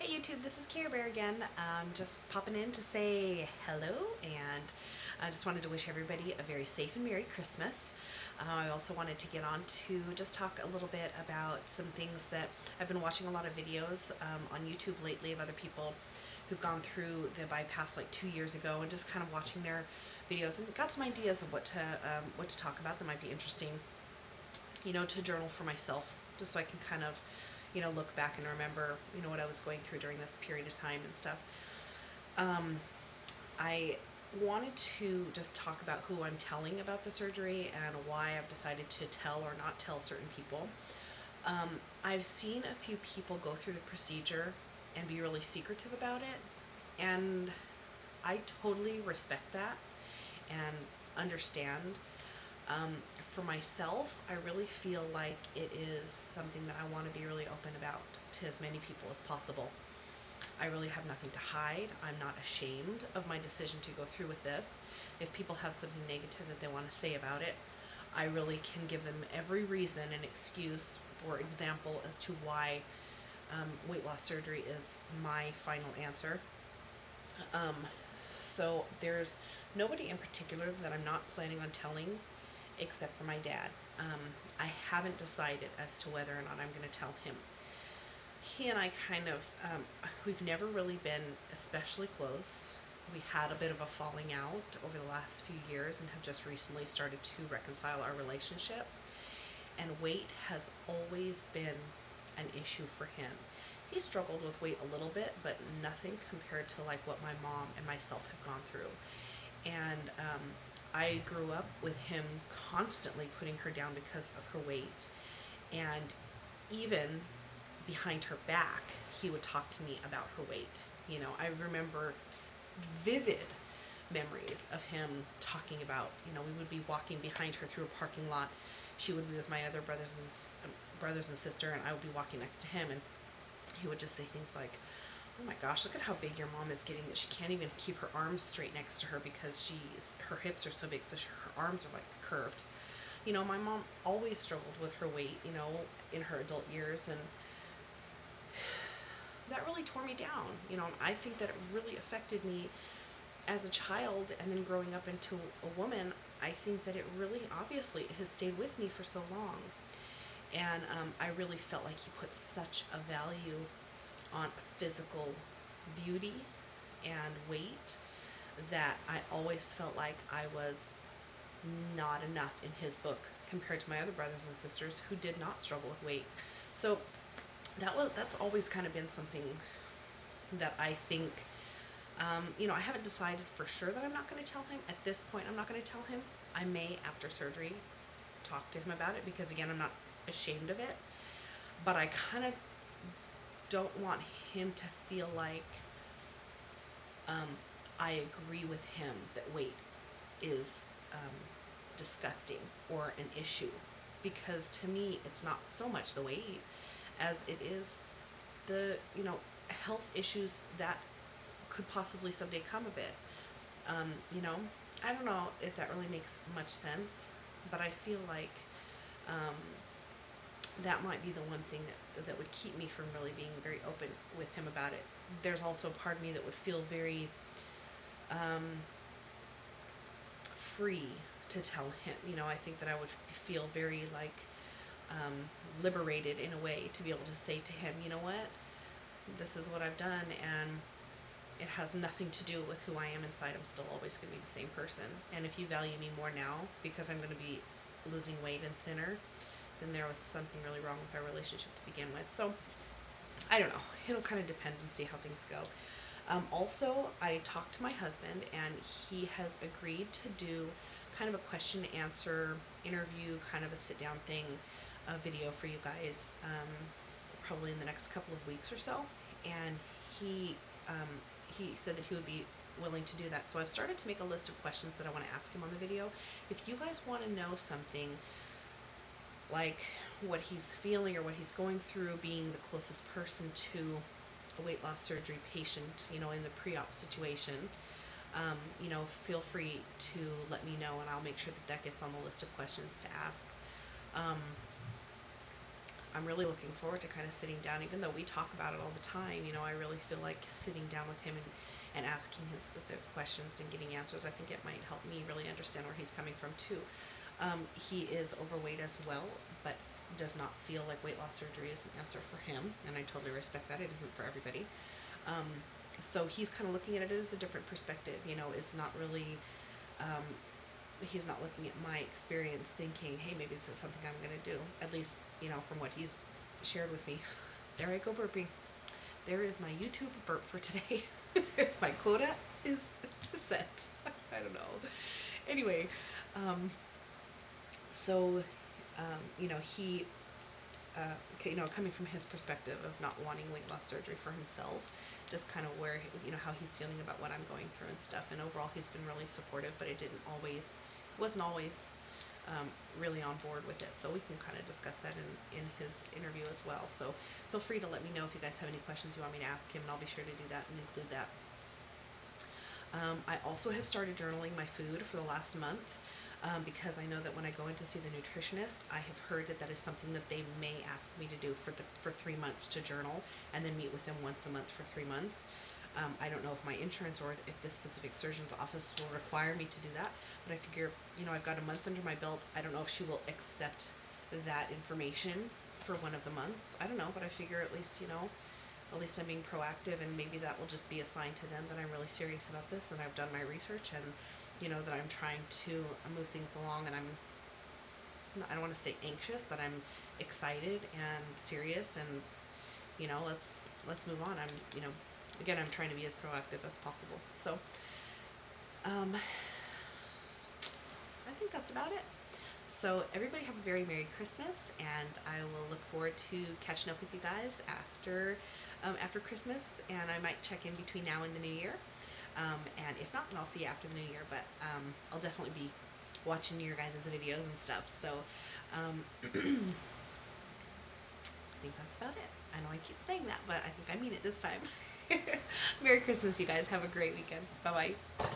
YouTube, this is Care Bear again. Just popping in to say hello, and I just wanted to wish everybody a very safe and Merry Christmas. I also wanted to get on to just talk a little bit about some things that I've been watching a lot of videos on YouTube lately of other people who've gone through the bypass like 2 years ago, and just kind of watching their videos and got some ideas of what to talk about that might be interesting, to journal for myself, just so I can kind of, look back and remember, what I was going through during this period of time and stuff. I wanted to just talk about who I'm telling about the surgery and why I've decided to tell or not tell certain people. I've seen a few people go through the procedure and be really secretive about it, and I totally respect that and understand. For myself, I really feel like it is something that I want to be really open about to as many people as possible. I really have nothing to hide. I'm not ashamed of my decision to go through with this. If people have something negative that they want to say about it, I really can give them every reason and excuse, for example, as to why weight loss surgery is my final answer. So there's nobody in particular that I'm not planning on telling except for my dad. I haven't decided as to whether or not I'm going to tell him. He and I we've never really been especially close. We had a bit of a falling out over the last few years and have just recently started to reconcile our relationship. And weight has always been an issue for him. He struggled with weight a little bit, but nothing compared to like what my mom and myself have gone through. And I grew up with him constantly putting her down because of her weight, and even behind her back, he would talk to me about her weight. I remember vivid memories of him talking about, we would be walking behind her through a parking lot. She would be with my other brothers and sister, and I would be walking next to him, and he would just say things like, "Oh my gosh, look at how big your mom is getting, that she can't even keep her arms straight next to her because her hips are so big, so her arms are like curved." My mom always struggled with her weight, in her adult years, and that really tore me down. I think that it really affected me as a child, and then growing up into a woman. I think that it really, obviously, it has stayed with me for so long. And I really felt like he put such a value on physical beauty and weight that I always felt like I was not enough in his book compared to my other brothers and sisters who did not struggle with weight. So that's always kind of been something that I think, I haven't decided for sure that I'm not going to tell him. At this point, I'm not going to tell him. I may, after surgery, talk to him about it because, again, I'm not ashamed of it. But I kind of don't want him to feel like I agree with him that weight is disgusting or an issue, because to me it's not so much the weight as it is the health issues that could possibly someday come of it. I don't know if that really makes much sense, but I feel like that might be the one thing that would keep me from really being very open with him about it. There's also a part of me that would feel very free to tell him. I think that I would feel very like liberated in a way to be able to say to him, "You know what? This is what I've done, and it has nothing to do with who I am inside. I'm still always going to be the same person. And if you value me more now because I'm going to be losing weight and thinner, then there was something really wrong with our relationship to begin with." So I don't know. It'll kind of depend and see how things go. Also, I talked to my husband, and he has agreed to do kind of a question and answer interview, kind of a sit down thing, a video for you guys, probably in the next couple of weeks or so. And he said that he would be willing to do that. So I've started to make a list of questions that I want to ask him on the video. If you guys want to know something like what he's feeling or what he's going through, being the closest person to a weight loss surgery patient, in the pre-op situation, feel free to let me know, and I'll make sure that gets on the list of questions to ask. I'm really looking forward to kind of sitting down, even though we talk about it all the time. I really feel like sitting down with him and asking him specific questions and getting answers. I think it might help me really understand where he's coming from too. He is overweight as well, but does not feel like weight loss surgery is an answer for him, and I totally respect that. It isn't for everybody. Um, so he's kind of looking at it as a different perspective. It's not really, um, he's not looking at my experience thinking, hey, maybe this is something I'm going to do. At least, from what he's shared with me. There I go burping. There is my YouTube burp for today. My quota is set. I don't know. Anyway, um, so, he coming from his perspective of not wanting weight loss surgery for himself, just kind of where, how he's feeling about what I'm going through and stuff. And overall, he's been really supportive, but wasn't always really on board with it. So we can kind of discuss that in his interview as well. So feel free to let me know if you guys have any questions you want me to ask him, and I'll be sure to do that and include that. I also have started journaling my food for the last month, because I know that when I go in to see the nutritionist, I have heard that that is something that they may ask me to do for 3 months, to journal and then meet with them once a month for 3 months. I don't know if my insurance or if this specific surgeon's office will require me to do that, but I figure, I've got a month under my belt. I don't know if she will accept that information for one of the months. I don't know, but I figure at least I'm being proactive, and maybe that will just be a sign to them that I'm really serious about this, and I've done my research, and that I'm trying to move things along, and I don't want to say anxious, but I'm excited and serious, and let's move on. Again, I'm trying to be as proactive as possible. So, I think that's about it. So everybody have a very Merry Christmas, and I will look forward to catching up with you guys after Christmas, and I might check in between now and the New Year. And if not, then I'll see you after the New Year. But I'll definitely be watching your guys' videos and stuff. So I think that's about it. I know I keep saying that, but I think I mean it this time. Merry Christmas, you guys. Have a great weekend. Bye bye.